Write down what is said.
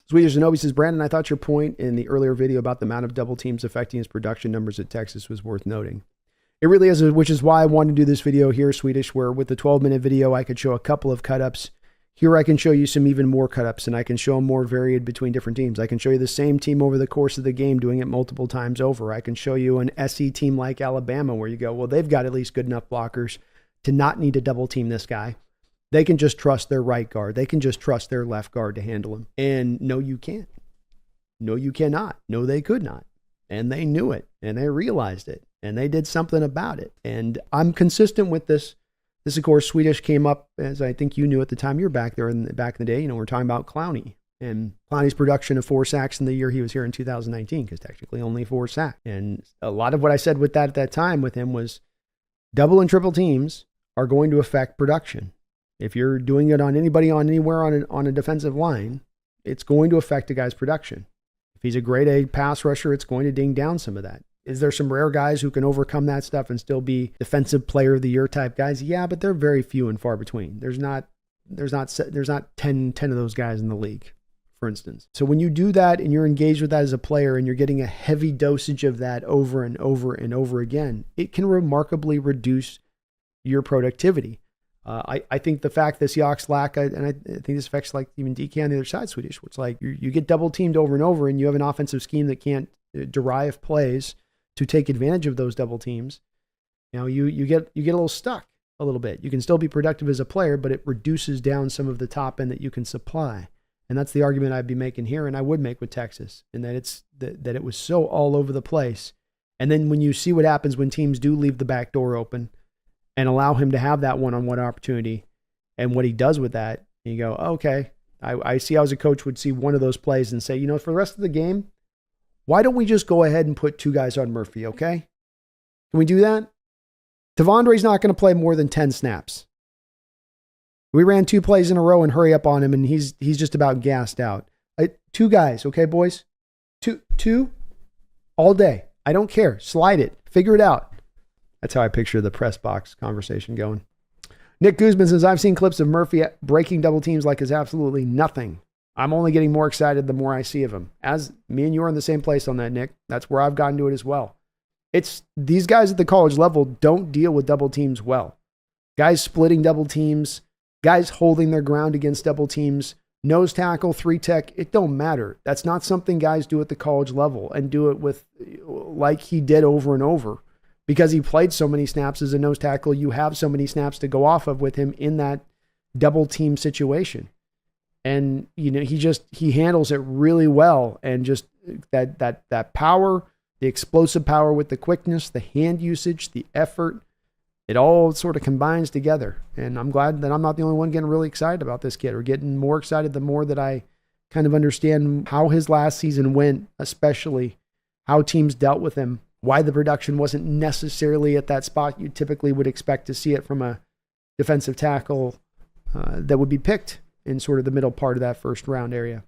Swedish Zenobi says, Brandon, I thought your point in the earlier video about the amount of double teams affecting his production numbers at Texas was worth noting. It really is, which is why I wanted to do this video here, Swedish, where with the 12-minute video, I could show a couple of cut-ups. Here I can show you some even more cut-ups, and I can show them more varied between different teams. I can show you the same team over the course of the game doing it multiple times over. I can show you an SE team like Alabama where you go, well, they've got at least good enough blockers to not need to double team this guy. They can just trust their right guard. They can just trust their left guard to handle him. And no, you can't. No, you cannot. No, they could not. And they knew it, and they realized it, and they did something about it. And I'm consistent with this. This, of course, Swedish came up, as I think you knew at the time you were back there back in the day. We're talking about Clowney and Clowney's production of 4 sacks in the year he was here in 2019, because technically only 4 sacks. And a lot of what I said with that at that time with him was double and triple teams are going to affect production. If you're doing it on anybody on anywhere on a defensive line, it's going to affect a guy's production. If he's a grade A pass rusher, it's going to ding down some of that. Is there some rare guys who can overcome that stuff and still be defensive player of the year type guys? Yeah, but they're very few and far between. There's not 10 of those guys in the league, for instance. So when you do that and you're engaged with that as a player and you're getting a heavy dosage of that over and over and over again, it can remarkably reduce your productivity. I think the fact that Seahawks lack, and I think this affects like even DK on the other side, Swedish, where it's like you get double teamed over and over and you have an offensive scheme that can't derive plays to take advantage of those double teams. You get a little stuck a little bit. You can still be productive as a player, but it reduces down some of the top end that you can supply. And that's the argument I'd be making here, and I would make with Texas, and that it was so all over the place. And then when you see what happens when teams do leave the back door open and allow him to have that one-on-one opportunity, and what he does with that, you go, okay, I see how as a coach would see one of those plays and say, for the rest of the game, why don't we just go ahead and put 2 guys on Murphy, okay? Can we do that? Devondre's not going to play more than 10 snaps. We ran 2 plays in a row and hurry up on him, and he's just about gassed out. 2 guys, okay, boys? Two all day. I don't care. Slide it. Figure it out. That's how I picture the press box conversation going. Nick Guzman says, I've seen clips of Murphy breaking double teams like it's absolutely nothing. I'm only getting more excited the more I see of him. As me and you are in the same place on that, Nick. That's where I've gotten to it as well. It's these guys at the college level don't deal with double teams well. Guys splitting double teams, guys holding their ground against double teams, nose tackle, 3-tech, it don't matter. That's not something guys do at the college level and do it with like he did over and over. Because he played so many snaps as a nose tackle, you have so many snaps to go off of with him in that double team situation. And, he handles it really well. And just that power, the explosive power with the quickness, the hand usage, the effort, it all sort of combines together. And I'm glad that I'm not the only one getting really excited about this kid, or getting more excited the more that I kind of understand how his last season went, especially how teams dealt with him, why the production wasn't necessarily at that spot you typically would expect to see it from a defensive tackle that would be picked in sort of the middle part of that first round area.